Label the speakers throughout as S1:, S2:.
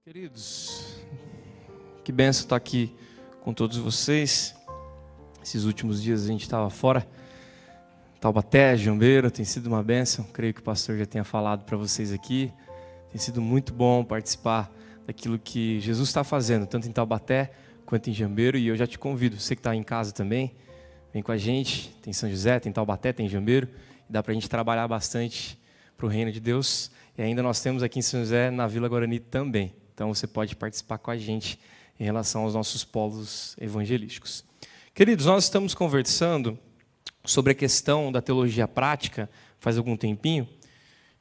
S1: Queridos, que benção estar aqui com todos vocês. Esses últimos dias a gente estava fora, Taubaté, Jambeiro, tem sido uma benção. Creio que o pastor já tenha falado para vocês aqui. Tem sido muito bom participar daquilo que Jesus está fazendo, tanto em Taubaté quanto em Jambeiro. E eu já te convido, você que está em casa também, vem com a gente. Tem São José, tem Taubaté, tem Jambeiro. E dá para a gente trabalhar bastante para o reino de Deus. E ainda nós temos aqui em São José, na Vila Guarani também. Então você pode participar com a gente em relação aos nossos polos evangelísticos. Queridos, nós estamos conversando sobre a questão da teologia prática faz algum tempinho,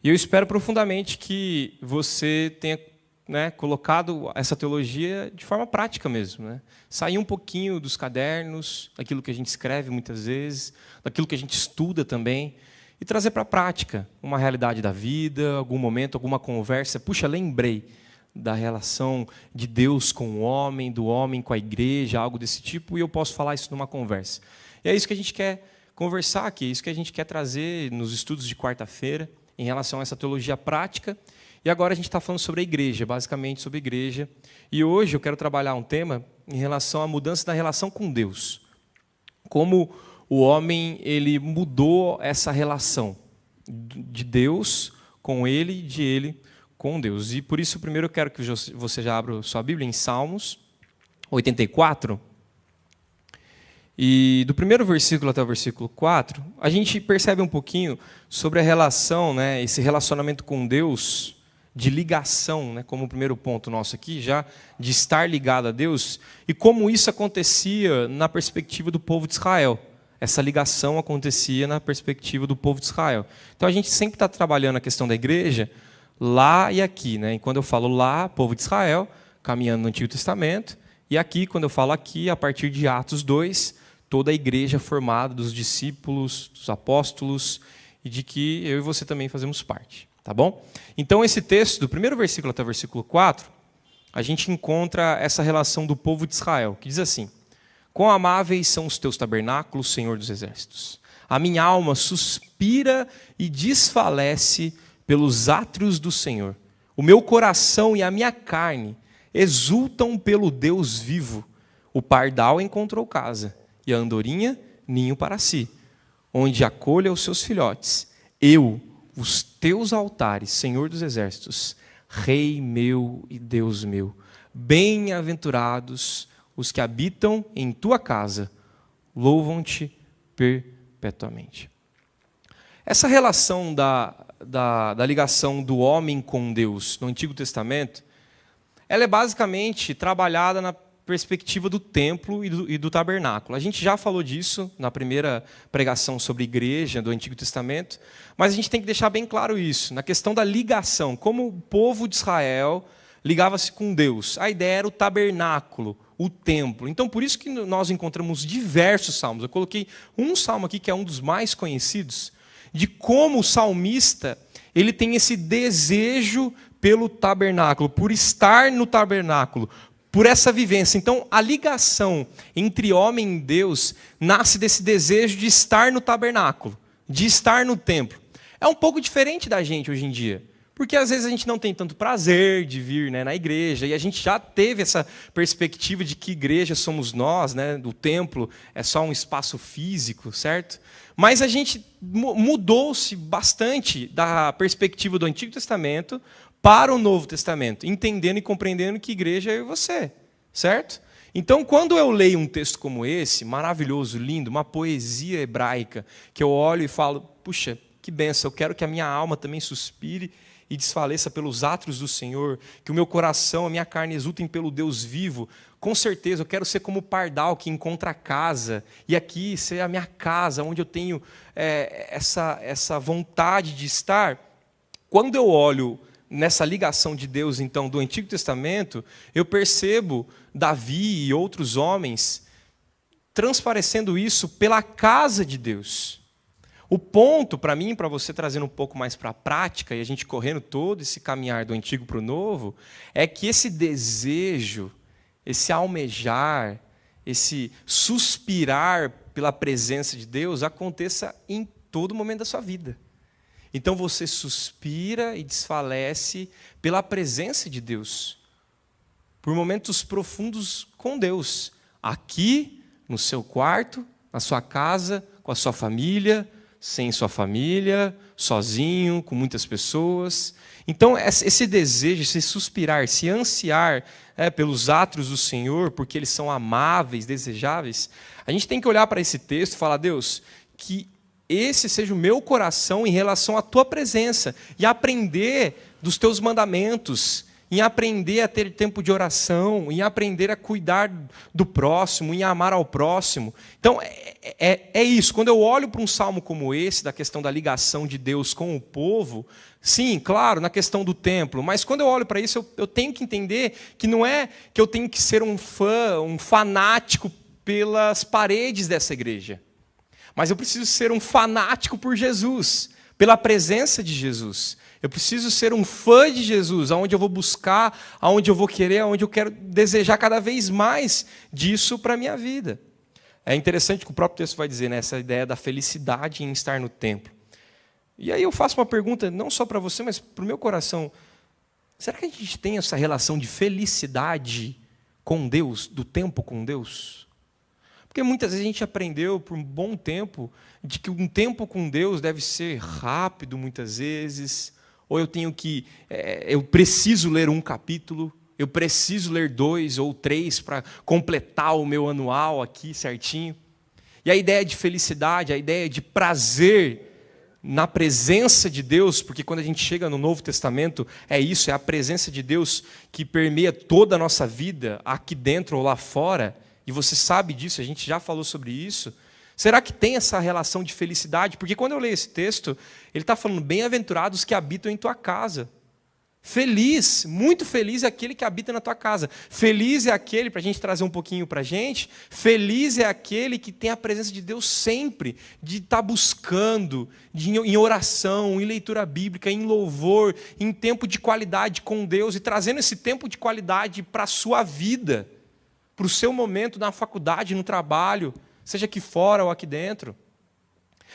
S1: e eu espero profundamente que você tenha colocado essa teologia de forma prática mesmo. Sair um pouquinho dos cadernos, daquilo que a gente escreve muitas vezes, daquilo que a gente estuda também, e trazer para a prática uma realidade da vida, algum momento, alguma conversa. Puxa, lembrei da relação de Deus com o homem, do homem com a igreja, algo desse tipo, e eu posso falar isso numa conversa. E é isso que a gente quer conversar aqui, é isso que a gente quer trazer nos estudos de quarta-feira, em relação a essa teologia prática. E agora a gente está falando sobre a igreja, basicamente sobre a igreja. E hoje eu quero trabalhar um tema em relação à mudança da relação com Deus. Como o homem ele mudou essa relação de Deus com ele e de ele com Deus. E por isso, primeiro eu quero que você já abra sua Bíblia em Salmos 84. E do primeiro versículo até o versículo 4, a gente percebe um pouquinho sobre a relação, esse relacionamento com Deus, de ligação, como o primeiro ponto nosso aqui, já de estar ligado a Deus, e como isso acontecia na perspectiva do povo de Israel. Essa ligação acontecia na perspectiva do povo de Israel. Então a gente sempre está trabalhando a questão da igreja, lá e aqui, E quando eu falo lá, povo de Israel, caminhando no Antigo Testamento, e aqui, quando eu falo aqui, a partir de Atos 2, toda a igreja formada dos discípulos, dos apóstolos, e de que eu e você também fazemos parte, tá bom? Então esse texto, do primeiro versículo até o versículo 4, a gente encontra essa relação do povo de Israel, que diz assim: quão amáveis são os teus tabernáculos, Senhor dos exércitos. A minha alma suspira e desfalece pelos átrios do Senhor. O meu coração e a minha carne exultam pelo Deus vivo. O pardal encontrou casa, e a andorinha ninho para si, onde acolha os seus filhotes. Eu, os teus altares, Senhor dos exércitos, Rei meu e Deus meu. Bem-aventurados os que habitam em tua casa, louvam-te perpetuamente. Essa relação da ligação do homem com Deus no Antigo Testamento, ela é basicamente trabalhada na perspectiva do templo e do tabernáculo. A gente já falou disso na primeira pregação sobre igreja do Antigo Testamento, mas a gente tem que deixar bem claro isso, na questão da ligação, como o povo de Israel ligava-se com Deus. A ideia era o tabernáculo, o templo. Então, por isso que nós encontramos diversos salmos. Eu coloquei um salmo aqui que é um dos mais conhecidos, de como o salmista ele tem esse desejo pelo tabernáculo, por estar no tabernáculo, por essa vivência. Então, a ligação entre homem e Deus nasce desse desejo de estar no tabernáculo, de estar no templo. É um pouco diferente da gente hoje em dia, porque às vezes a gente não tem tanto prazer de vir na igreja, e a gente já teve essa perspectiva de que igreja somos nós, do templo é só um espaço físico, certo? Mas a gente mudou-se bastante da perspectiva do Antigo Testamento para o Novo Testamento, entendendo e compreendendo que igreja é eu e você, certo? Então, quando eu leio um texto como esse, maravilhoso, lindo, uma poesia hebraica, que eu olho e falo, puxa, que benção, eu quero que a minha alma também suspire e desfaleça pelos átrios do Senhor, que o meu coração, a minha carne exultem pelo Deus vivo. Com certeza, eu quero ser como o pardal que encontra a casa, e aqui ser a minha casa, onde eu tenho essa vontade de estar. Quando eu olho nessa ligação de Deus, então, do Antigo Testamento, eu percebo Davi e outros homens transparecendo isso pela casa de Deus. O ponto, para mim, para você trazendo um pouco mais para a prática, e a gente correndo todo esse caminhar do antigo para o novo, é que esse desejo, esse almejar, esse suspirar pela presença de Deus aconteça em todo momento da sua vida. Então você suspira e desfalece pela presença de Deus. por momentos profundos com Deus, aqui, no seu quarto, na sua casa, com a sua família, sem sua família, sozinho, com muitas pessoas. Então, esse desejo, esse suspirar, esse ansiar pelos atos do Senhor, porque eles são amáveis, desejáveis, a gente tem que olhar para esse texto e falar, Deus, que esse seja o meu coração em relação à tua presença, e aprender dos teus mandamentos, em aprender a ter tempo de oração, em aprender a cuidar do próximo, em amar ao próximo. Então, é isso. Quando eu olho para um salmo como esse, da questão da ligação de Deus com o povo, sim, claro, na questão do templo, mas quando eu olho para isso, eu tenho que entender que não é que eu tenho que ser um fã, um fanático pelas paredes dessa igreja, mas eu preciso ser um fanático por Jesus, pela presença de Jesus. Eu preciso ser um fã de Jesus, aonde eu vou buscar, aonde eu vou querer, aonde eu quero desejar cada vez mais disso para a minha vida. É interessante que o próprio texto vai dizer, né, essa ideia da felicidade em estar no templo. E aí eu faço uma pergunta, não só para você, mas para o meu coração. Será que a gente tem essa relação de felicidade com Deus, do tempo com Deus? Porque muitas vezes a gente aprendeu por um bom tempo de que um tempo com Deus deve ser rápido muitas vezes, ou eu preciso ler um capítulo, eu preciso ler 2 ou 3 para completar o meu anual aqui certinho. E a ideia de felicidade, a ideia de prazer na presença de Deus, porque quando a gente chega no Novo Testamento, é isso, é a presença de Deus que permeia toda a nossa vida, aqui dentro ou lá fora, e você sabe disso, a gente já falou sobre isso. Será que tem essa relação de felicidade? Porque quando eu leio esse texto, ele está falando, bem-aventurados que habitam em tua casa. Feliz, muito feliz é aquele que habita na tua casa. Feliz é aquele, para a gente trazer um pouquinho para a gente, feliz é aquele que tem a presença de Deus sempre, de estar buscando, em oração, em leitura bíblica, em louvor, em tempo de qualidade com Deus, e trazendo esse tempo de qualidade para a sua vida, para o seu momento na faculdade, no trabalho, seja aqui fora ou aqui dentro.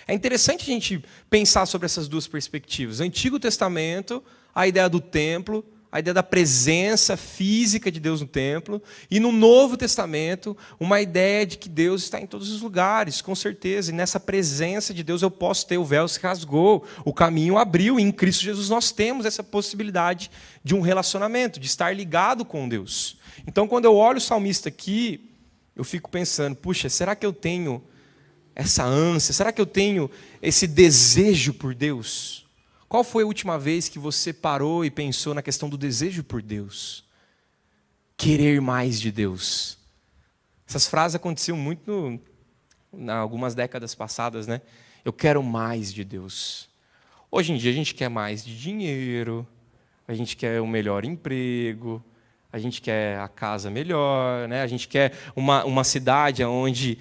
S1: É interessante a gente pensar sobre essas duas perspectivas. Antigo Testamento, a ideia do templo, a ideia da presença física de Deus no templo, e no Novo Testamento, uma ideia de que Deus está em todos os lugares, com certeza, e nessa presença de Deus eu posso ter, o véu se rasgou, o caminho abriu, e em Cristo Jesus nós temos essa possibilidade de um relacionamento, de estar ligado com Deus. Então, quando eu olho o salmista aqui, eu fico pensando, puxa, será que eu tenho essa ânsia? Será que eu tenho esse desejo por Deus? Qual foi a última vez que você parou e pensou na questão do desejo por Deus? Querer mais de Deus. Essas frases aconteciam muito em algumas décadas passadas, né? Eu quero mais de Deus. Hoje em dia a gente quer mais de dinheiro, a gente quer um melhor emprego, a gente quer a casa melhor, né? A gente quer uma cidade onde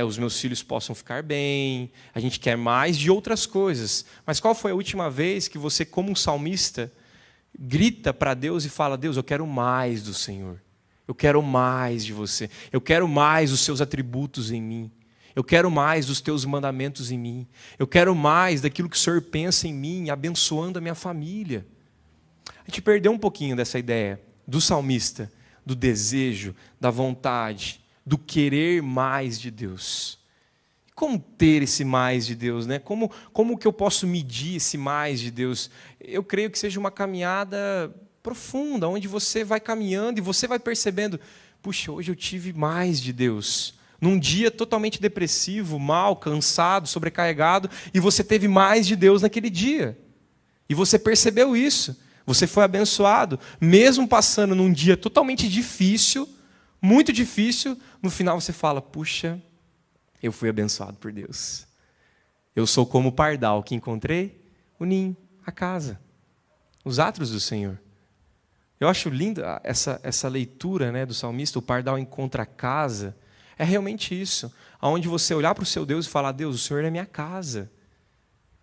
S1: os meus filhos possam ficar bem, a gente quer mais de outras coisas. Mas qual foi a última vez que você, como um salmista, grita para Deus e fala, Deus, eu quero mais do Senhor, eu quero mais de você, eu quero mais dos seus atributos em mim, eu quero mais dos teus mandamentos em mim, eu quero mais daquilo que o Senhor pensa em mim, abençoando a minha família. A gente perdeu um pouquinho dessa ideia do salmista, do desejo, da vontade, do querer mais de Deus. Como ter esse mais de Deus, né? Como que eu posso medir esse mais de Deus? Eu creio que seja uma caminhada profunda, onde você vai caminhando e você vai percebendo, puxa, hoje eu tive mais de Deus. Num dia totalmente depressivo, mal, cansado, sobrecarregado, e você teve mais de Deus naquele dia. E você percebeu isso. Você foi abençoado, mesmo passando num dia totalmente difícil, muito difícil, no final você fala, puxa, eu fui abençoado por Deus. Eu sou como o pardal que encontrei o ninho, a casa, os atos do Senhor. Eu acho linda essa leitura, né, do salmista, o pardal encontra a casa. É realmente isso, onde você olhar para o seu Deus e falar, Deus, o Senhor é minha casa.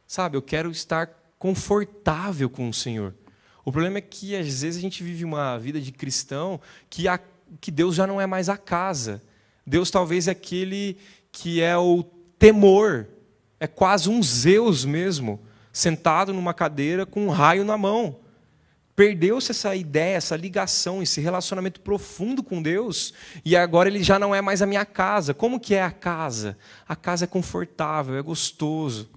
S1: Sabe, eu quero estar confortável com o Senhor. O problema é que, às vezes, a gente vive uma vida de cristão que Deus já não é mais a casa. Deus talvez é aquele que é o temor. É quase um Zeus mesmo, sentado numa cadeira com um raio na mão, Perdeu-se essa ideia, essa ligação, esse relacionamento profundo com Deus, e agora ele já não é mais a minha casa. Como que é a casa? A casa é confortável, é gostoso.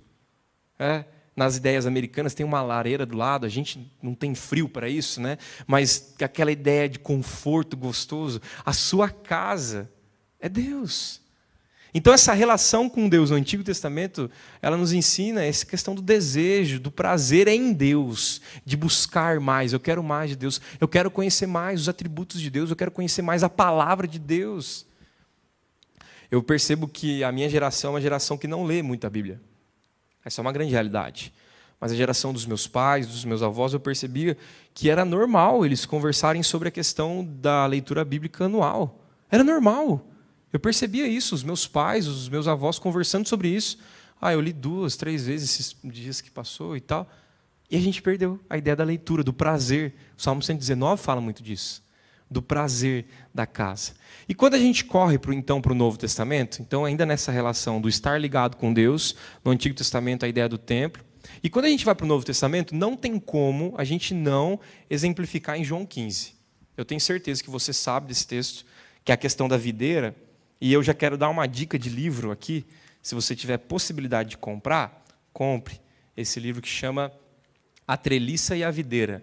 S1: Nas ideias americanas tem uma lareira do lado, a gente não tem frio para isso, né? Mas aquela ideia de conforto gostoso. A sua casa é Deus. Então essa relação com Deus no Antigo Testamento, ela nos ensina essa questão do desejo, do prazer em Deus, de buscar mais. Eu quero mais de Deus, eu quero conhecer mais os atributos de Deus, eu quero conhecer mais a palavra de Deus. Eu percebo que a minha geração é uma geração que não lê muito a Bíblia. Essa é uma grande realidade. Mas a geração dos meus pais, dos meus avós, eu percebia que era normal eles conversarem sobre a questão da leitura bíblica anual. Era normal. Eu percebia isso, os meus pais, os meus avós conversando sobre isso. Eu li 2, 3 vezes esses dias que passou e tal. E a gente perdeu a ideia da leitura, do prazer. O Salmo 119 fala muito disso, do prazer da casa. E quando a gente corre então para o Novo Testamento, então ainda nessa relação do estar ligado com Deus, no Antigo Testamento a ideia do templo, e quando a gente vai para o Novo Testamento, não tem como a gente não exemplificar em João 15. Eu tenho certeza que você sabe desse texto, que é a questão da videira. E eu já quero dar uma dica de livro aqui. Se você tiver possibilidade de comprar, compre esse livro que chama A Treliça e a Videira.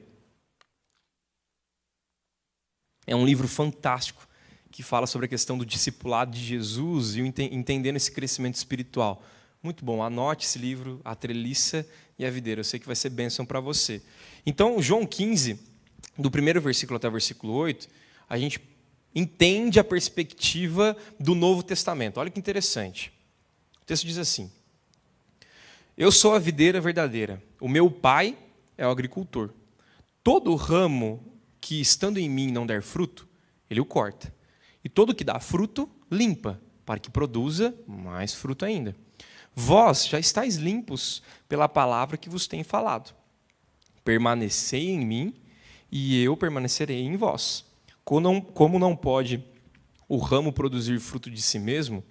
S1: É um livro fantástico que fala sobre a questão do discipulado de Jesus e entendendo esse crescimento espiritual. Muito bom, anote esse livro, A Treliça e a Videira. Eu sei que vai ser bênção para você. Então, João 15, do primeiro versículo até o versículo 8, a gente entende a perspectiva do Novo Testamento. Olha que interessante. O texto diz assim: Eu sou a videira verdadeira, o meu pai é o agricultor. Todo ramo que estando em mim não der fruto, ele o corta. E todo que dá fruto, limpa, para que produza mais fruto ainda. Vós já estáis limpos pela palavra que vos tenho falado. Permanecei em mim, e eu permanecerei em vós. Como não pode o ramo produzir fruto de si mesmo,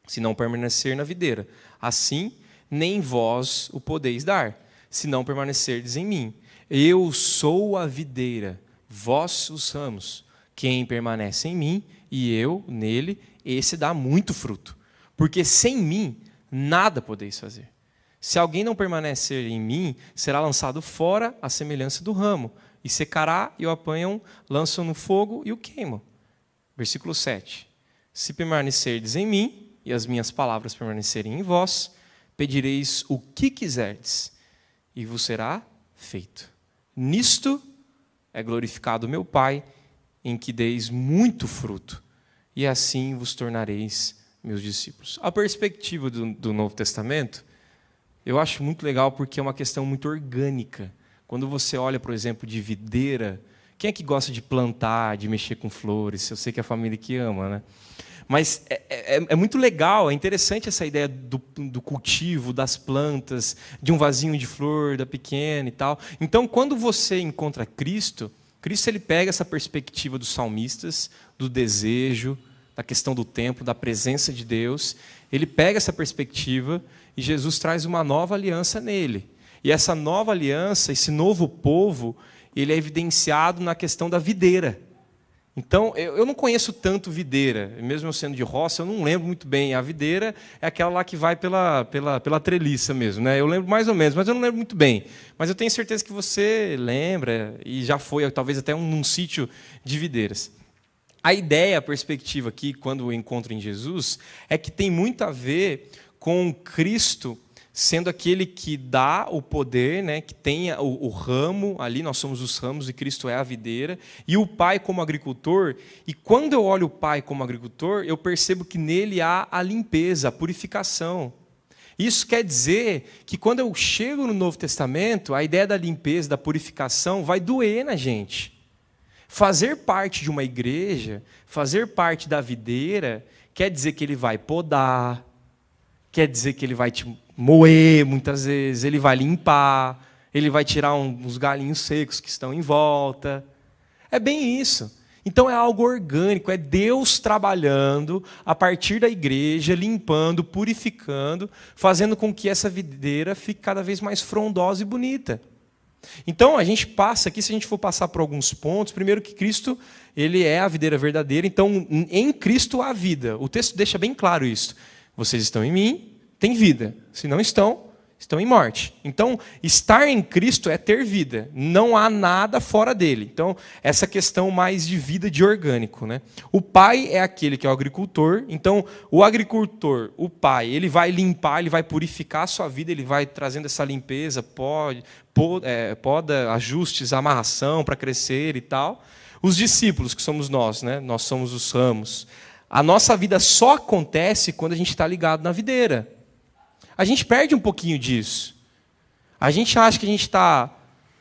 S1: se não permanecer na videira, assim nem vós o podeis dar, se não permanecerdes em mim. Eu sou a videira, vós os ramos. Quem permanece em mim e eu nele, esse dá muito fruto. Porque sem mim nada podeis fazer. Se alguém não permanecer em mim, será lançado fora à semelhança do ramo, e secará, e o apanham, lançam no fogo e o queimam. Versículo 7. Se permanecerdes em mim, e as minhas palavras permanecerem em vós, pedireis o que quiserdes, e vos será feito. Nisto é glorificado meu Pai, em que deis muito fruto, e assim vos tornareis meus discípulos. A perspectiva do Novo Testamento, eu acho muito legal porque é uma questão muito orgânica. Quando você olha, por exemplo, de videira, quem é que gosta de plantar, de mexer com flores? Eu sei que é a família que ama, né? Mas é muito legal, é interessante essa ideia do cultivo, das plantas, de um vasinho de flor, da pequena e tal. Então, quando você encontra Cristo, ele pega essa perspectiva dos salmistas, do desejo, da questão do templo, da presença de Deus. Ele pega essa perspectiva e Jesus traz uma nova aliança nele. E essa nova aliança, esse novo povo, ele é evidenciado na questão da videira. Então, eu não conheço tanto videira, mesmo eu sendo de roça, eu não lembro muito bem. A videira é aquela lá que vai pela treliça mesmo, né? Eu lembro mais ou menos, mas eu não lembro muito bem. Mas eu tenho certeza que você lembra e já foi, talvez até num sítio de videiras. A ideia, a perspectiva aqui, quando eu encontro em Jesus, é que tem muito a ver com Cristo sendo aquele que dá o poder, né, que tem o ramo, ali nós somos os ramos e Cristo é a videira, e o Pai como agricultor. E quando eu olho o Pai como agricultor, eu percebo que nele há a limpeza, a purificação. Isso quer dizer que quando eu chego no Novo Testamento, a ideia da limpeza, da purificação, vai doer na gente. Fazer parte de uma igreja, fazer parte da videira, quer dizer que ele vai podar, quer dizer que ele vai te moer muitas vezes, ele vai limpar, ele vai tirar uns galinhos secos que estão em volta. É bem isso. Então é algo orgânico, é Deus trabalhando a partir da igreja, limpando, purificando, fazendo com que essa videira fique cada vez mais frondosa e bonita. Então, a gente passa aqui, se a gente for passar por alguns pontos, primeiro que Cristo, ele é a videira verdadeira, então em Cristo há vida. O texto deixa bem claro isso. Vocês estão em mim, têm vida. Se não estão, estão em morte. Então, estar em Cristo é ter vida. Não há nada fora dele. Então, essa questão mais de vida de orgânico, né? O pai é aquele que é o agricultor. Então, o agricultor, o pai, ele vai limpar, ele vai purificar a sua vida, ele vai trazendo essa limpeza, poda, ajustes, amarração para crescer e tal. Os discípulos, que somos nós, né? Nós somos os ramos. A nossa vida só acontece quando a gente está ligado na videira. A gente perde um pouquinho disso. A gente acha que a gente está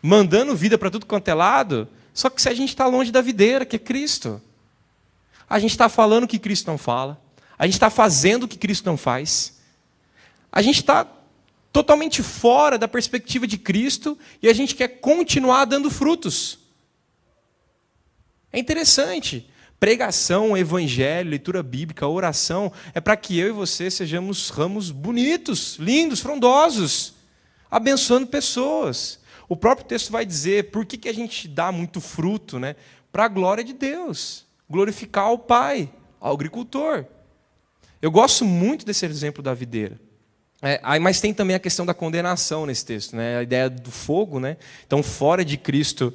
S1: mandando vida para tudo quanto é lado, só que se a gente está longe da videira, que é Cristo. A gente está falando o que Cristo não fala. A gente está fazendo o que Cristo não faz. A gente está totalmente fora da perspectiva de Cristo e a gente quer continuar dando frutos. É interessante. Pregação, evangelho, leitura bíblica, oração, é para que eu e você sejamos ramos bonitos, lindos, frondosos, abençoando pessoas. O próprio texto vai dizer por que a gente dá muito fruto, né? Para a glória de Deus, glorificar ao Pai, ao agricultor. Eu gosto muito desse exemplo da videira. Mas tem também a questão da condenação nesse texto, né? A ideia do fogo, né? Então, fora de Cristo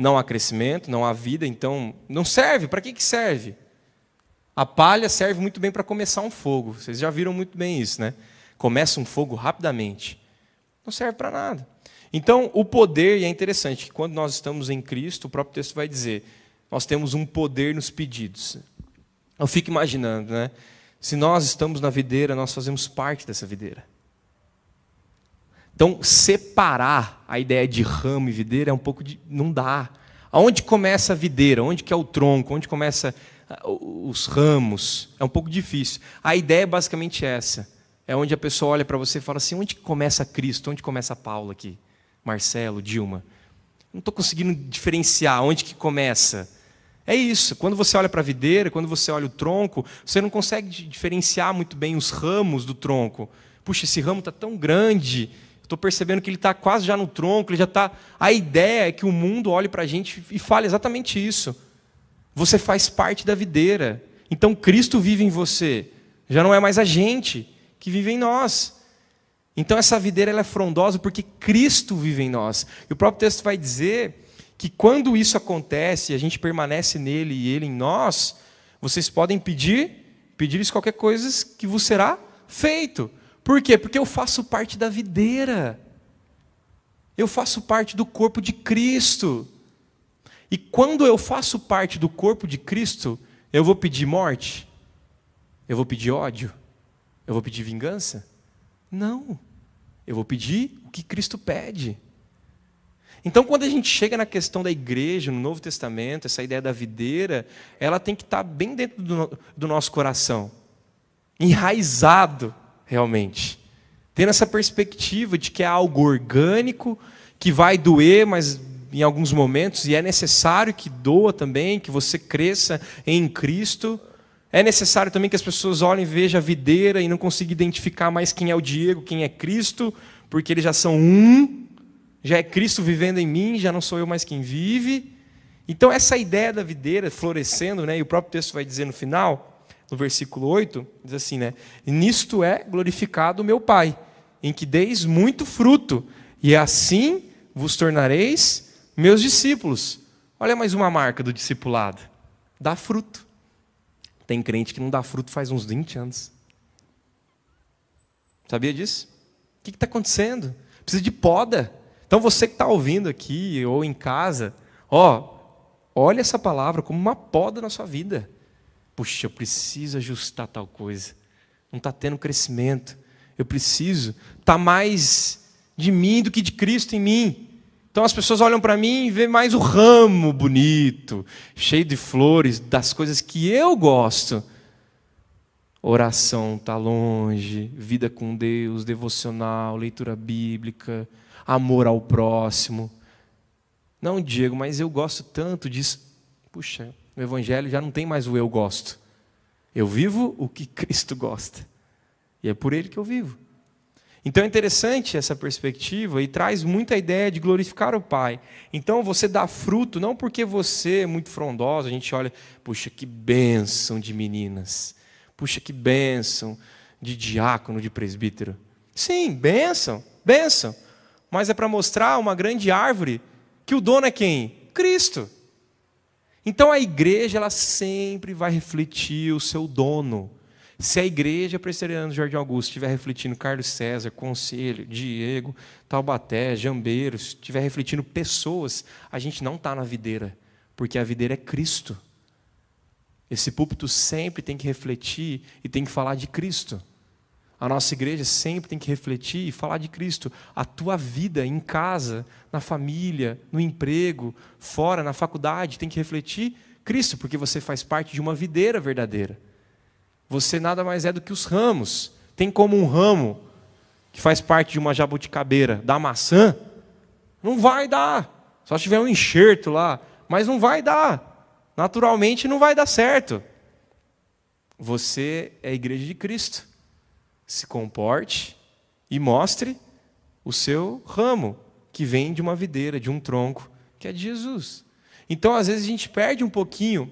S1: não há crescimento, não há vida, então não serve. Para que serve? A palha serve muito bem para começar um fogo. Vocês já viram muito bem isso, né? Começa um fogo rapidamente. Não serve para nada. Então, o poder, e é interessante, que quando nós estamos em Cristo, o próprio texto vai dizer, nós temos um poder nos pedidos. Eu fico imaginando, né? Se nós estamos na videira, nós fazemos parte dessa videira. Então, separar a ideia de ramo e videira é um pouco de... não dá. Aonde começa a videira? Onde que é o tronco? Onde começa os ramos? É um pouco difícil. A ideia é basicamente essa. É onde a pessoa olha para você e fala assim, onde começa Cristo? Onde começa Paulo aqui? Marcelo, Dilma? Não estou conseguindo diferenciar onde que começa. É isso. Quando você olha para a videira, quando você olha o tronco, você não consegue diferenciar muito bem os ramos do tronco. Puxa, esse ramo está tão grande... Estou percebendo que ele está quase já no tronco, ele já está... A ideia é que o mundo olhe para a gente e fale exatamente isso. Você faz parte da videira. Então, Cristo vive em você. Já não é mais a gente que vive em nós. Então, essa videira ela é frondosa porque Cristo vive em nós. E o próprio texto vai dizer que quando isso acontece, a gente permanece nele e ele em nós, vocês podem pedir-lhes qualquer coisa que vos será feito. Por quê? Porque eu faço parte da videira. Eu faço parte do corpo de Cristo. E quando eu faço parte do corpo de Cristo, eu vou pedir morte? Eu vou pedir ódio? Eu vou pedir vingança? Não. Eu vou pedir o que Cristo pede. Então, quando a gente chega na questão da igreja, no Novo Testamento, essa ideia da videira, ela tem que estar bem dentro do nosso coração. Enraizado. Realmente, tendo essa perspectiva de que é algo orgânico, que vai doer, mas em alguns momentos, e é necessário que doa também, que você cresça em Cristo. É necessário também que as pessoas olhem e vejam a videira e não consigam identificar mais quem é o Diego, quem é Cristo, porque eles já são um, já é Cristo vivendo em mim, já não sou eu mais quem vive. Então essa ideia da videira florescendo, né, e o próprio texto vai dizer no final... No versículo 8, diz assim, né? Nisto é glorificado o meu Pai, em que deis muito fruto, e assim vos tornareis meus discípulos. Olha mais uma marca do discipulado. Dá fruto. Tem crente que não dá fruto faz uns 20 anos. Sabia disso? O que está acontecendo? Precisa de poda. Então você que está ouvindo aqui, ou em casa, olha essa palavra como uma poda na sua vida. Puxa, eu preciso ajustar tal coisa. Não está tendo crescimento. Eu preciso estar mais de mim do que de Cristo em mim. Então as pessoas olham para mim e veem mais o ramo bonito, cheio de flores, das coisas que eu gosto. Oração está longe, vida com Deus, devocional, leitura bíblica, amor ao próximo. Não, Diego, mas eu gosto tanto disso. Puxa, no Evangelho já não tem mais o eu gosto. Eu vivo o que Cristo gosta. E é por Ele que eu vivo. Então é interessante essa perspectiva e traz muita ideia de glorificar o Pai. Então você dá fruto não porque você é muito frondosa, a gente olha, puxa, que bênção de meninas, puxa, que bênção de diácono, de presbítero. Sim, bênção, bênção, mas é para mostrar uma grande árvore que o dono é quem? Cristo. Então a igreja ela sempre vai refletir o seu dono. Se a igreja presbiteriana do Jardim Augusto estiver refletindo Carlos César, Conselho, Diego, Taubaté, Jambeiros, estiver refletindo pessoas, a gente não está na videira, porque a videira é Cristo. Esse púlpito sempre tem que refletir e tem que falar de Cristo. A nossa igreja sempre tem que refletir e falar de Cristo. A tua vida em casa, na família, no emprego, fora, na faculdade, tem que refletir Cristo, porque você faz parte de uma videira verdadeira. Você nada mais é do que os ramos. Tem como um ramo que faz parte de uma jabuticabeira dar maçã? Não vai dar. Só se tiver um enxerto lá. Mas não vai dar. Naturalmente não vai dar certo. Você é a igreja de Cristo. Se comporte e mostre o seu ramo, que vem de uma videira, de um tronco, que é de Jesus. Então, às vezes, a gente perde um pouquinho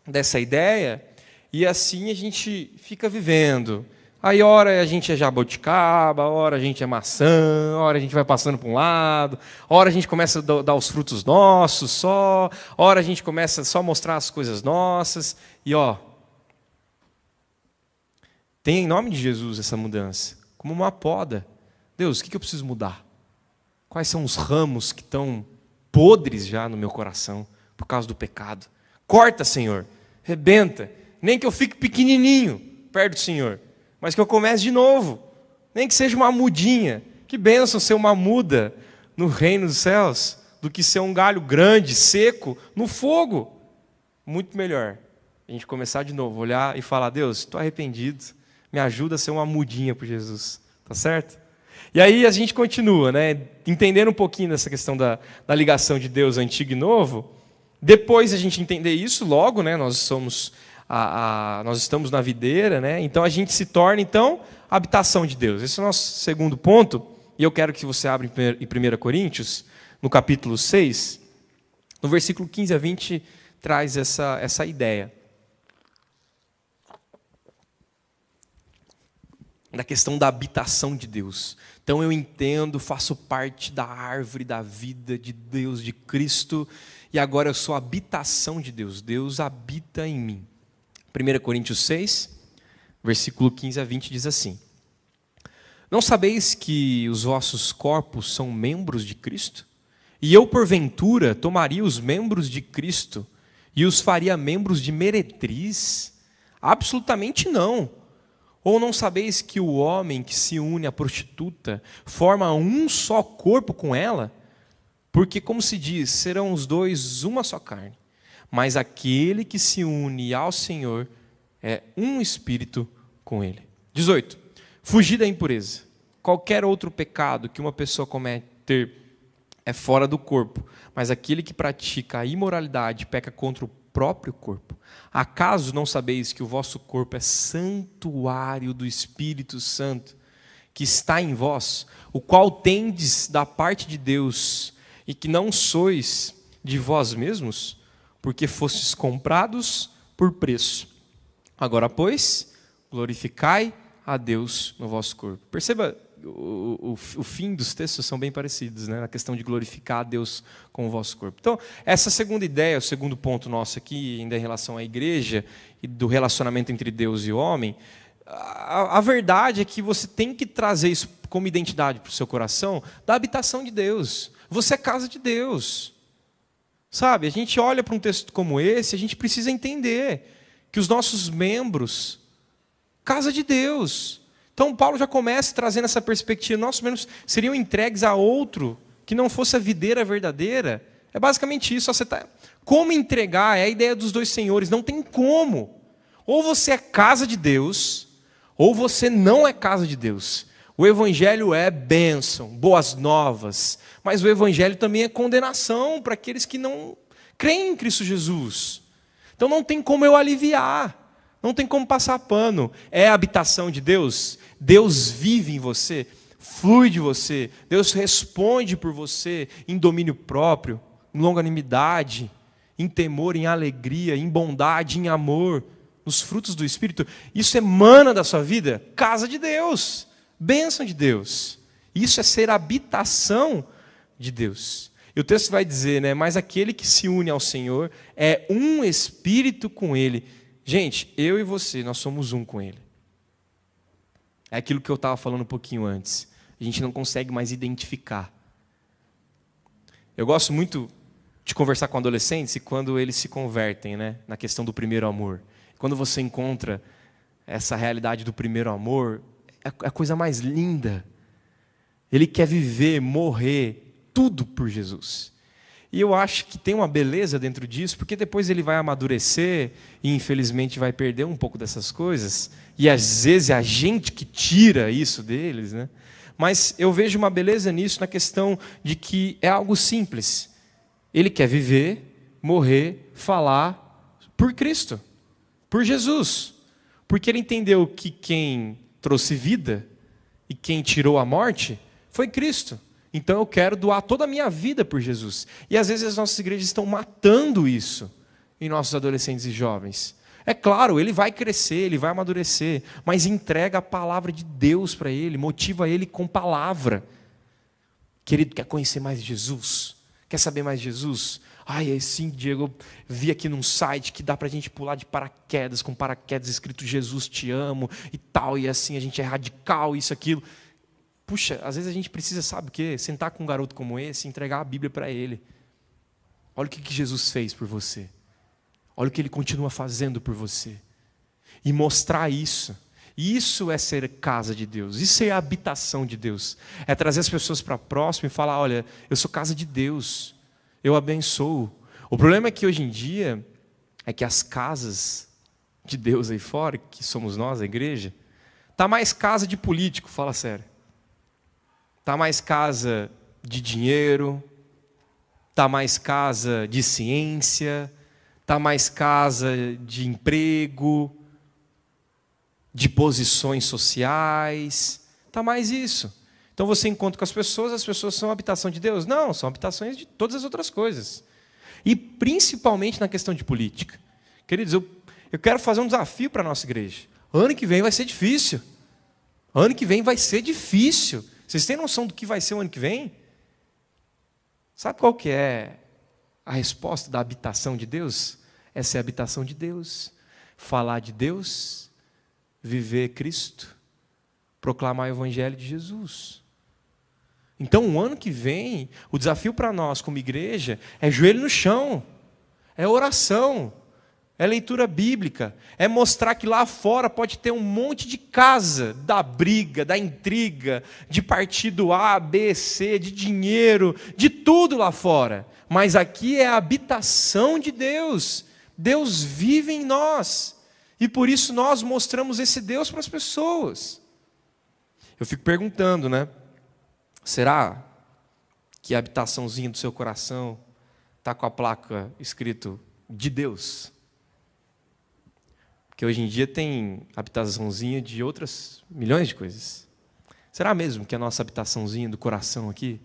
S1: dessa ideia e assim a gente fica vivendo. Aí, ora a gente é jabuticaba, ora a gente é maçã, ora a gente vai passando para um lado, ora a gente começa a dar os frutos nossos só, ora a gente começa só a mostrar as coisas nossas. E, tem em nome de Jesus essa mudança, como uma poda. Deus, o que eu preciso mudar? Quais são os ramos que estão podres já no meu coração por causa do pecado? Corta, Senhor, rebenta. Nem que eu fique pequenininho perto do Senhor, mas que eu comece de novo. Nem que seja uma mudinha. Que bênção ser uma muda no reino dos céus, do que ser um galho grande, seco, no fogo. Muito melhor a gente começar de novo, olhar e falar, Deus, estou arrependido, me ajuda a ser uma mudinha por Jesus. Tá certo? E aí a gente continua, né, entendendo um pouquinho dessa questão da ligação de Deus antigo e novo. Depois a gente entender isso, logo, né, nós estamos na videira, né? Então a gente se torna então a habitação de Deus. Esse é o nosso segundo ponto, e eu quero que você abra em 1 Coríntios, no capítulo 6, no versículo 15 a 20, traz essa ideia. Da questão da habitação de Deus. Então eu entendo, faço parte da árvore da vida de Deus, de Cristo, e agora eu sou a habitação de Deus. Deus habita em mim. 1 Coríntios 6, versículo 15 a 20 diz assim: Não sabeis que os vossos corpos são membros de Cristo? E eu, porventura, tomaria os membros de Cristo e os faria membros de meretriz? Absolutamente não. Ou não sabeis que o homem que se une à prostituta forma um só corpo com ela? Porque, como se diz, serão os dois uma só carne. Mas aquele que se une ao Senhor é um espírito com Ele. 18. Fugir da impureza. Qualquer outro pecado que uma pessoa cometer é fora do corpo, mas aquele que pratica a imoralidade peca contra o próprio corpo. Acaso não sabeis que o vosso corpo é santuário do Espírito Santo, que está em vós, o qual tendes da parte de Deus, e que não sois de vós mesmos, porque fostes comprados por preço. Agora, pois, glorificai a Deus no vosso corpo. Perceba, o fim dos textos são bem parecidos, né? Na questão de glorificar a Deus com o vosso corpo. Então, essa segunda ideia, o segundo ponto nosso aqui, ainda em relação à igreja, e do relacionamento entre Deus e o homem, a verdade é que você tem que trazer isso como identidade para o seu coração, da habitação de Deus. Você é casa de Deus. Sabe, a gente olha para um texto como esse, a gente precisa entender que os nossos membros, casa de Deus. Então Paulo já começa trazendo essa perspectiva, nossos membros seriam entregues a outro que não fosse a videira verdadeira. É basicamente isso. Como entregar? É a ideia dos dois senhores, não tem como. Ou você é casa de Deus, ou você não é casa de Deus. O evangelho é bênção, boas novas, mas o evangelho também é condenação para aqueles que não creem em Cristo Jesus. Então não tem como eu aliviar, não tem como passar pano. É a habitação de Deus? Deus vive em você? flui de você. Deus responde por você em domínio próprio, em longanimidade, em temor, em alegria, em bondade, em amor, nos frutos do Espírito. Isso emana da sua vida, casa de Deus, bênção de Deus. Isso é ser habitação de Deus. E o texto vai dizer, né? Mas aquele que se une ao Senhor é um espírito com Ele. Gente, eu e você, nós somos um com Ele. É aquilo que eu estava falando um pouquinho antes. A gente não consegue mais identificar. Eu gosto muito de conversar com adolescentes e quando eles se convertem, né? Na questão do primeiro amor. Quando você encontra essa realidade do primeiro amor, é a coisa mais linda. Ele quer viver, morrer, tudo por Jesus. E eu acho que tem uma beleza dentro disso, porque depois ele vai amadurecer e infelizmente vai perder um pouco dessas coisas. E às vezes é a gente que tira isso deles, né? Mas eu vejo uma beleza nisso, na questão de que é algo simples. Ele quer viver, morrer, falar por Cristo, por Jesus. Porque ele entendeu que quem trouxe vida e quem tirou a morte foi Cristo. Então eu quero doar toda a minha vida por Jesus. E às vezes as nossas igrejas estão matando isso em nossos adolescentes e jovens. É claro, ele vai crescer, ele vai amadurecer, mas entrega a palavra de Deus para ele, motiva ele com palavra. Querido, quer conhecer mais de Jesus? Quer saber mais de Jesus? Ai, sim, Diego, eu vi aqui num site que dá para a gente pular de paraquedas, com paraquedas escrito Jesus te amo e tal, e assim a gente é radical, isso, aquilo. Puxa, às vezes a gente precisa, sabe o quê? Sentar com um garoto como esse e entregar a Bíblia para ele. Olha o que Jesus fez por você. Olha o que ele continua fazendo por você. E mostrar isso. Isso é ser casa de Deus. Isso é a habitação de Deus. É trazer as pessoas para próximo e falar, olha, eu sou casa de Deus. Eu abençoo. O problema é que hoje em dia, é que as casas de Deus aí fora, que somos nós, a igreja, está mais casa de político, fala sério. Está mais casa de dinheiro, está mais casa de ciência, está mais casa de emprego, de posições sociais, está mais isso. Então você encontra com as pessoas são habitação de Deus? Não, são habitações de todas as outras coisas. E principalmente na questão de política. Queridos, eu quero fazer um desafio para a nossa igreja. Ano que vem vai ser difícil. Ano que vem vai ser difícil. Vocês têm noção do que vai ser o ano que vem? Sabe qual que é a resposta da habitação de Deus? Essa é a habitação de Deus. Falar de Deus, viver Cristo, proclamar o Evangelho de Jesus. Então, o ano que vem, o desafio para nós como igreja é joelho no chão, é oração, é leitura bíblica, é mostrar que lá fora pode ter um monte de casa da briga, da intriga, de partido A, B, C, de dinheiro, de tudo lá fora. Mas aqui é a habitação de Deus. Deus vive em nós. E por isso nós mostramos esse Deus para as pessoas. Eu fico perguntando, né? Será que a habitaçãozinha do seu coração está com a placa escrito de Deus? Porque hoje em dia tem habitaçãozinha de outras milhões de coisas. Será mesmo que a nossa habitaçãozinha do coração aqui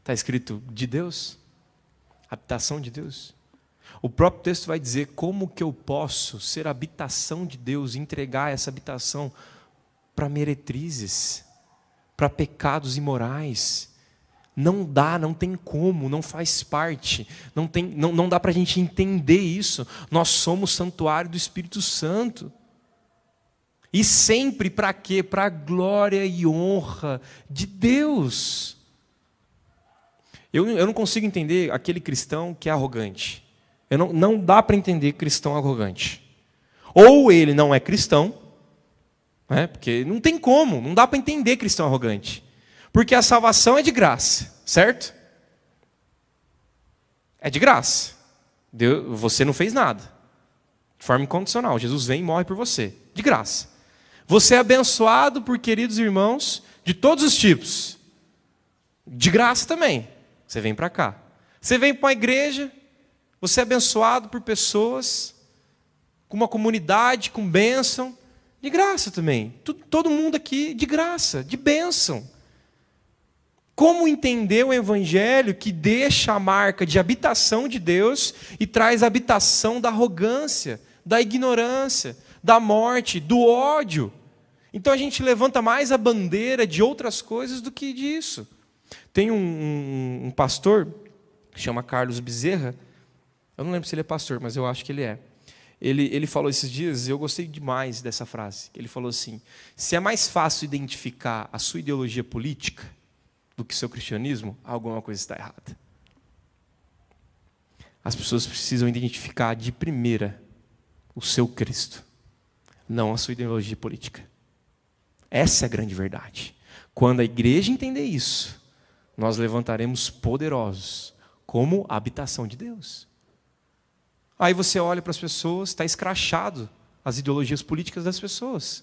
S1: está escrito de Deus? Habitação de Deus? O próprio texto vai dizer como que eu posso ser habitação de Deus, entregar essa habitação para meretrizes, para pecados imorais. Não dá, não tem como, não faz parte, não dá para a gente entender isso. Nós somos santuário do Espírito Santo. E sempre para quê? Para a glória e honra de Deus. Eu não consigo entender aquele cristão que é arrogante. Não dá para entender cristão arrogante. Ou ele não é cristão, né? Porque não tem como, não dá para entender cristão arrogante. Porque a salvação é de graça, certo? É de graça. Você não fez nada. De forma incondicional. Jesus vem e morre por você. De graça. Você é abençoado por queridos irmãos de todos os tipos. De graça também. Você vem para cá. Você vem para uma igreja, você é abençoado por pessoas, com uma comunidade, com bênção. De graça também. Todo mundo aqui de graça, de bênção. Como entender o evangelho que deixa a marca de habitação de Deus e traz a habitação da arrogância, da ignorância, da morte, do ódio? Então a gente levanta mais a bandeira de outras coisas do que disso. Tem um pastor, que chama Carlos Bezerra, eu não lembro se ele é pastor, mas eu acho que ele é. Ele falou esses dias, e eu gostei demais dessa frase. Ele falou assim: se é mais fácil identificar a sua ideologia política do que o seu cristianismo, alguma coisa está errada. As pessoas precisam identificar de primeira o seu Cristo, não a sua ideologia política. Essa é a grande verdade. Quando a igreja entender isso, nós levantaremos poderosos como a habitação de Deus. Aí você olha para as pessoas, está escrachado as ideologias políticas das pessoas.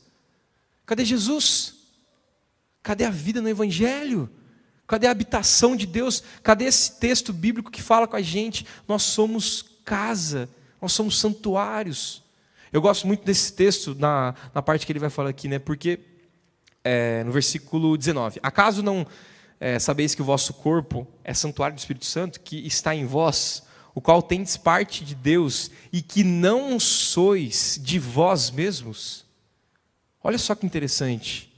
S1: Cadê Jesus? Cadê a vida no Evangelho? Cadê a habitação de Deus? Cadê esse texto bíblico que fala com a gente? Nós somos casa, nós somos santuários. Eu gosto muito desse texto, na parte que ele vai falar aqui, né? Porque no versículo 19: acaso não sabeis que o vosso corpo é santuário do Espírito Santo, que está em vós, o qual tendes parte de Deus, e que não sois de vós mesmos? Olha só que interessante.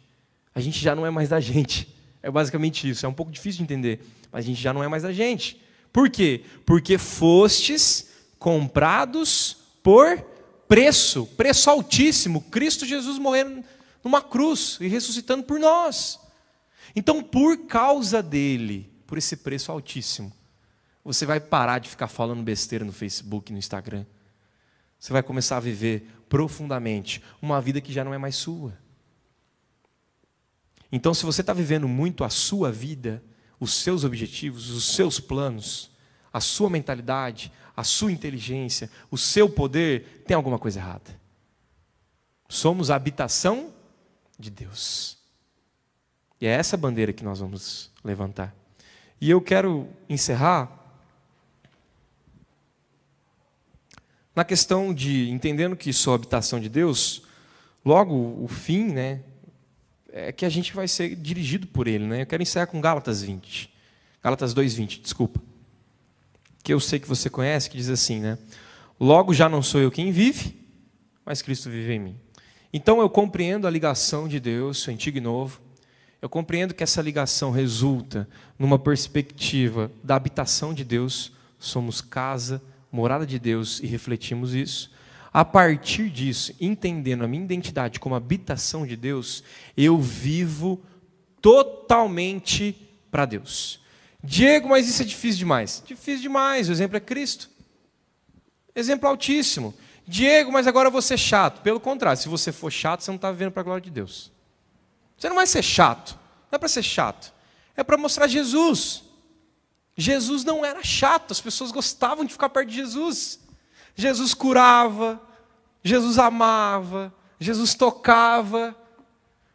S1: A gente já não é mais da gente. É basicamente isso. É um pouco difícil de entender, mas a gente já não é mais da gente. Por quê? Porque fostes comprados por preço altíssimo. Cristo Jesus morrendo numa cruz e ressuscitando por nós. Então, por causa dele, por esse preço altíssimo, você vai parar de ficar falando besteira no Facebook, no Instagram. Você vai começar a viver profundamente uma vida que já não é mais sua. Então, se você está vivendo muito a sua vida, os seus objetivos, os seus planos, a sua mentalidade, a sua inteligência, o seu poder, tem alguma coisa errada. Somos a habitação de Deus. E é essa bandeira que nós vamos levantar. E eu quero encerrar na questão de, entendendo que sou a habitação de Deus, logo o fim, né, é que a gente vai ser dirigido por Ele, né? Eu quero encerrar com Gálatas 2:20, desculpa. Que eu sei que você conhece, que diz assim, né? Logo já não sou eu quem vive, mas Cristo vive em mim. Então eu compreendo a ligação de Deus, antigo e novo. Eu compreendo que essa ligação resulta numa perspectiva da habitação de Deus. Somos casa, morada de Deus e refletimos isso. A partir disso, entendendo a minha identidade como habitação de Deus, eu vivo totalmente para Deus. Diego, mas isso é difícil demais. Difícil demais, o exemplo é Cristo. Exemplo altíssimo. Diego, mas agora eu vou ser chato. Pelo contrário, se você for chato, você não está vivendo para a glória de Deus. Você não vai ser chato. Não é para ser chato. É para mostrar Jesus. Jesus não era chato, as pessoas gostavam de ficar perto de Jesus. Jesus curava, Jesus amava, Jesus tocava,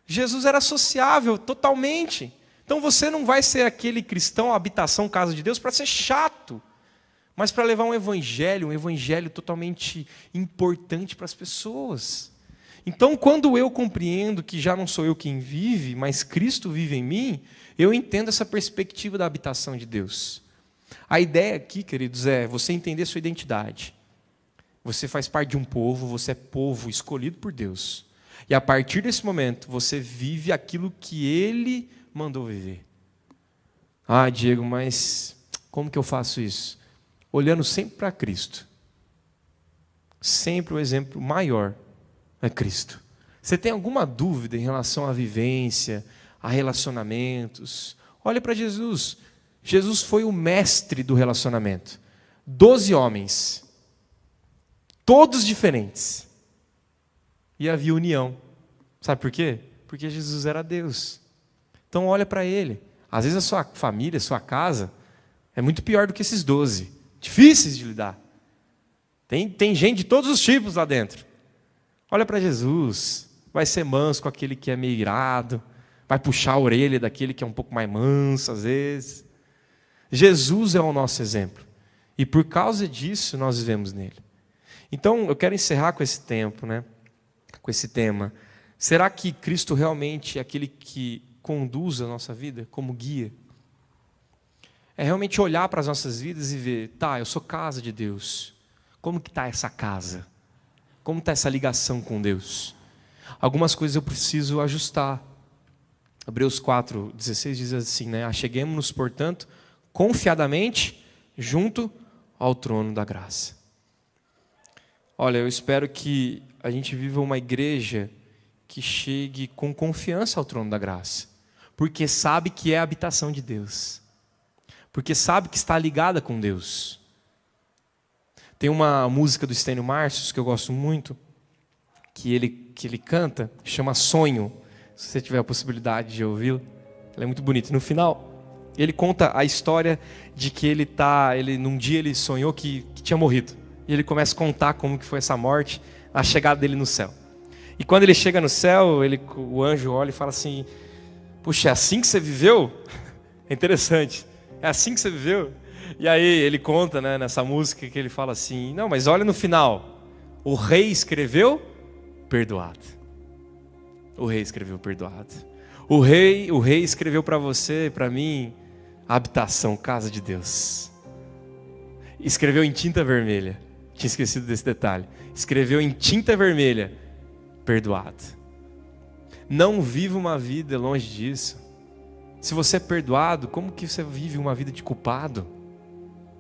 S1: Jesus era sociável totalmente. Então você não vai ser aquele cristão, habitação, casa de Deus, para ser chato, mas para levar um evangelho totalmente importante para as pessoas. Então, quando eu compreendo que já não sou eu quem vive, mas Cristo vive em mim, eu entendo essa perspectiva da habitação de Deus. A ideia aqui, queridos, é você entender sua identidade. Você faz parte de um povo, você é povo escolhido por Deus. E a partir desse momento, você vive aquilo que Ele mandou viver. Ah, Diego, mas como que eu faço isso? Olhando sempre para Cristo. Sempre o exemplo maior é Cristo. Você tem alguma dúvida em relação à vivência, a relacionamentos? Olha para Jesus. Jesus foi o mestre do relacionamento. 12 homens. Todos diferentes. E havia união. Sabe por quê? Porque Jesus era Deus. Então olha para Ele. Às vezes a sua família, a sua casa, é muito pior do que esses 12. Difíceis de lidar. Tem gente de todos os tipos lá dentro. Olha para Jesus. Vai ser manso com aquele que é meio irado. Vai puxar a orelha daquele que é um pouco mais manso às vezes. Jesus é o nosso exemplo. E por causa disso nós vivemos nele. Então, eu quero encerrar com esse tempo, né? Com esse tema. Será que Cristo realmente é aquele que conduz a nossa vida como guia? É realmente olhar para as nossas vidas e ver, tá, eu sou casa de Deus. Como que está essa casa? Como está essa ligação com Deus? Algumas coisas eu preciso ajustar. Hebreus 4:16 diz assim, né? Acheguemo-nos, portanto, confiadamente junto ao trono da graça. Olha, eu espero que a gente viva uma igreja que chegue com confiança ao trono da graça, porque sabe que é a habitação de Deus, porque sabe que está ligada com Deus. Tem uma música do Estênio Márcios que eu gosto muito, que ele canta, chama Sonho, se você tiver a possibilidade de ouvi-lo, ela é muito bonita. No final, ele conta a história de que num dia ele sonhou que tinha morrido, e ele começa a contar como que foi essa morte, a chegada dele no céu. E quando ele chega no céu, o anjo olha e fala assim, puxa, é assim que você viveu? É interessante, é assim que você viveu? E aí ele conta, né, nessa música que ele fala assim, não, mas olha no final, o rei escreveu perdoado. O rei escreveu perdoado. O rei escreveu para você, para mim, habitação, casa de Deus. Escreveu em tinta vermelha, tinha esquecido desse detalhe. Escreveu em tinta vermelha, perdoado. Não viva uma vida longe disso. Se você é perdoado, como que você vive uma vida de culpado?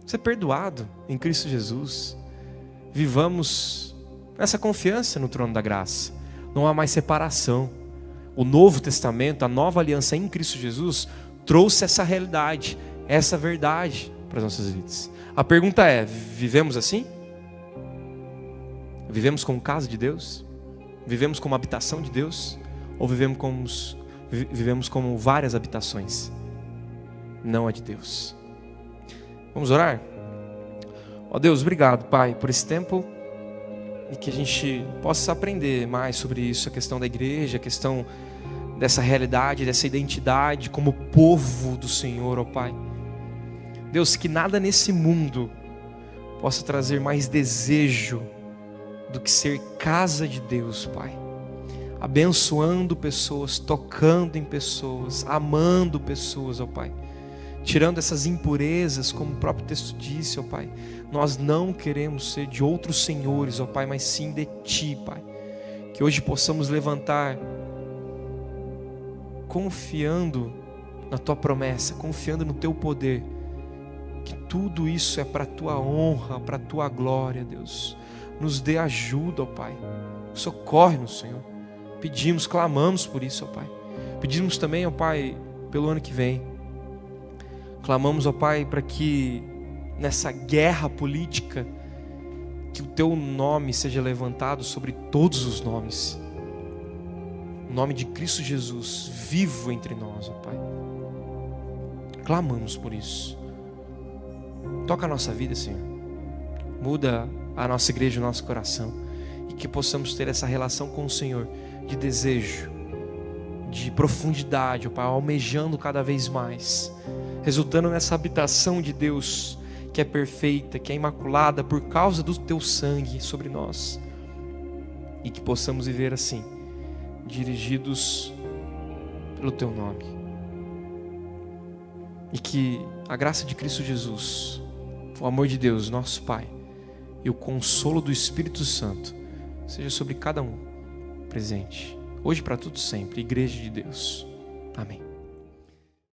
S1: Você é perdoado em Cristo Jesus. Vivamos nessa confiança no trono da graça. Não há mais separação. O Novo Testamento, a nova aliança em Cristo Jesus, trouxe essa realidade, essa verdade para as nossas vidas. A pergunta é, vivemos assim? Vivemos como casa de Deus? Vivemos como habitação de Deus? Ou vivemos como várias habitações? Não a de Deus. Vamos orar? Ó Deus, obrigado, Pai, por esse tempo e que a gente possa aprender mais sobre isso, a questão da igreja, a questão dessa realidade, dessa identidade como povo do Senhor, ó Pai. Deus, que nada nesse mundo possa trazer mais desejo do que ser casa de Deus, Pai. Abençoando pessoas, tocando em pessoas, amando pessoas, ó Pai. Tirando essas impurezas, como o próprio texto disse, ó Pai. Nós não queremos ser de outros senhores, ó Pai, mas sim de Ti, Pai. Que hoje possamos levantar confiando na Tua promessa, confiando no Teu poder. Que tudo isso é para a Tua honra, para a Tua glória, Deus. Nos dê ajuda, ó Pai. Socorre-nos, Senhor. Pedimos, clamamos por isso, ó Pai. Pedimos também, ó Pai, pelo ano que vem. Clamamos, ó Pai, para que nessa guerra política, que o Teu nome seja levantado sobre todos os nomes. O nome de Cristo Jesus, vivo entre nós, ó Pai. Clamamos por isso. Toca a nossa vida, Senhor. Muda a nossa igreja, o nosso coração. E que possamos ter essa relação com o Senhor de desejo, de profundidade, ó Pai, almejando cada vez mais, resultando nessa habitação de Deus que é perfeita, que é imaculada por causa do Teu sangue sobre nós. E que possamos viver assim, dirigidos pelo Teu nome. E que a graça de Cristo Jesus, o amor de Deus, nosso Pai, e o consolo do Espírito Santo seja sobre cada um presente, hoje para tudo sempre, Igreja de Deus. Amém.